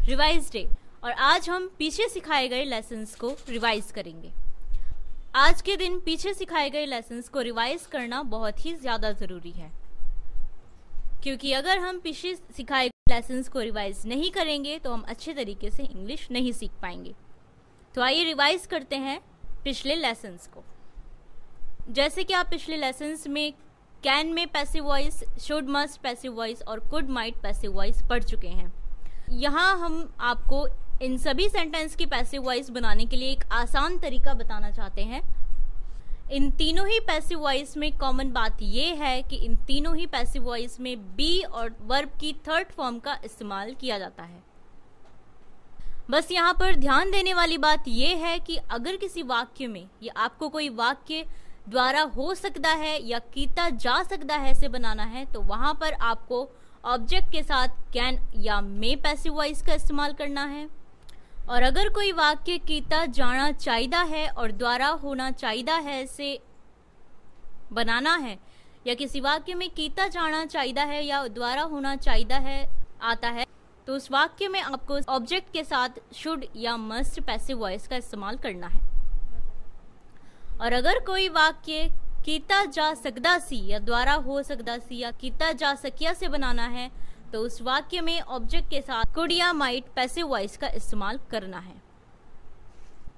Revise day और आज हम पीछे सिखाए गए लेसन्स को रिवाइज करेंगे। आज के दिन पीछे सिखाए गए लेसन्स को रिवाइज करना बहुत ही ज़्यादा ज़रूरी है, क्योंकि अगर हम पीछे सिखाए गए लेसन्स को रिवाइज नहीं करेंगे तो हम अच्छे तरीके से इंग्लिश नहीं सीख पाएंगे। तो आइए रिवाइज करते हैं पिछले लेसन्स को। जैसे कि आप पिछले लेसन्स में कैन में passive voice, should must passive voice और कुड माइट पैसिव वॉइस पढ़ चुके हैं। यहाँ हम आपको इन सभी सेंटेंस की पैसिव वॉइस बनाने के लिए एक आसान तरीका बताना चाहते हैं। इन तीनों ही पैसिव वॉइस में कॉमन बात ये है कि इन तीनों ही पैसिव वॉइस में बी और वर्ब की थर्ड फॉर्म का इस्तेमाल किया जाता है। बस यहाँ पर ध्यान देने वाली बात यह है कि अगर किसी वाक्य में या आपको कोई वाक्य द्वारा हो सकता है या कीता जा सकता है से बनाना है, तो वहां पर आपको ऑब्जेक्ट के साथ कैन या मे पैसिव वॉइस का इस्तेमाल करना है। और अगर कोई वाक्य कीता जाना चाहिदा है और द्वारा होना चाहिदा है से बनाना है, या किसी वाक्य में कीता जाना चाहिदा है या द्वारा होना चाहिदा है आता है, तो उस वाक्य में आपको ऑब्जेक्ट के साथ शुड या मस्ट पैसिव वॉइस का इस्तेमाल करना है। और अगर कोई वाक्य कीता जा सकदा सी या द्वारा हो सकदा सी या कीता जा सकिया से बनाना है, तो उस वाक्य में ऑब्जेक्ट के साथ कुड या माइट पैसिव वॉइस का इस्तेमाल करना है।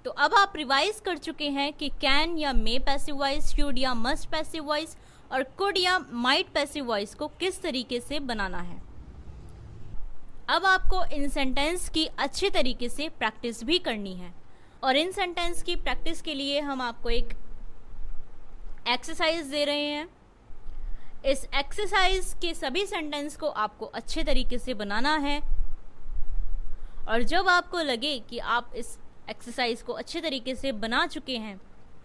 तो अब आप रिवाइज कर चुके हैं कि कैन या मे पैसिव वॉइस, शुड या मस्ट पैसिव वॉइस और कुड या माइट पैसिव वॉइस को किस तरीके से बनाना है। अब आपको इन सेंटेंस की अच्छे तरीके से प्रैक्टिस भी करनी है, और इन सेंटेंस की प्रैक्टिस के लिए हम आपको एक एक्सरसाइज दे रहे हैं। इस एक्सरसाइज के सभी सेंटेंस को आपको अच्छे तरीके से बनाना है, और जब आपको लगे कि आप इस एक्सरसाइज को अच्छे तरीके से बना चुके हैं,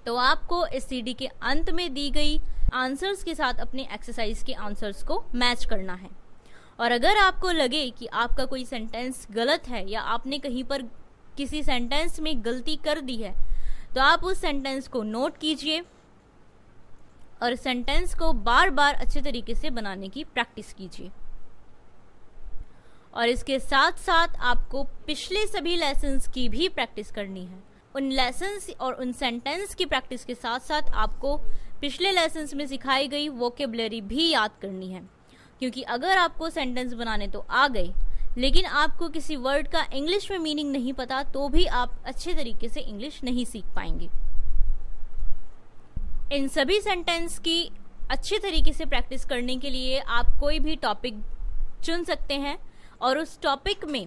तो आपको इस सीडी के अंत में दी गई आंसर्स के साथ अपने एक्सरसाइज के आंसर्स को मैच करना है। और अगर आपको लगे कि आपका कोई सेंटेंस गलत है या आपने कहीं पर किसी सेंटेंस में गलती कर दी है, तो आप उस सेंटेंस को नोट कीजिए और सेंटेंस को बार बार अच्छे तरीके से बनाने की प्रैक्टिस कीजिए। और इसके साथ साथ आपको पिछले सभी लेसन्स की भी प्रैक्टिस करनी है। उन लेसन्स और उन सेंटेंस की प्रैक्टिस के साथ साथ आपको पिछले लेसन्स में सिखाई गई वोकेबलरी भी याद करनी है, क्योंकि अगर आपको सेंटेंस बनाने तो आ गए, लेकिन आपको किसी वर्ड का इंग्लिश में मीनिंग नहीं पता, तो भी आप अच्छे तरीके से इंग्लिश नहीं सीख पाएंगे। इन सभी सेंटेंस की अच्छे तरीके से प्रैक्टिस करने के लिए आप कोई भी टॉपिक चुन सकते हैं और उस टॉपिक में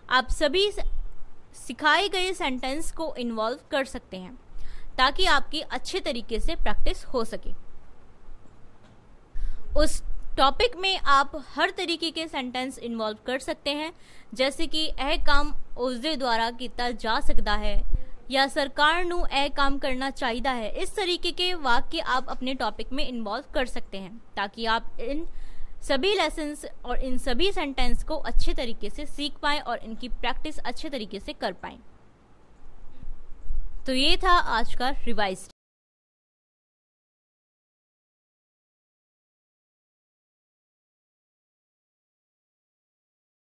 आप सभी सिखाए गए सेंटेंस को इन्वॉल्व कर सकते हैं, ताकि आपकी अच्छे तरीके से प्रैक्टिस हो सके। उस टॉपिक में आप हर तरीके के सेंटेंस इन्वॉल्व कर सकते हैं, जैसे कि यह काम उसके द्वारा किया जा सकता है या सरकार नू यह काम करना चाहिए है। इस तरीके के वाक्य आप अपने टॉपिक में इन्वॉल्व कर सकते हैं, ताकि आप इन सभी लेसन्स और इन सभी सेंटेंस को अच्छे तरीके से सीख पाएं और इनकी प्रैक्टिस अच्छे तरीके से कर पाएं। तो ये था आज का रिवाइज।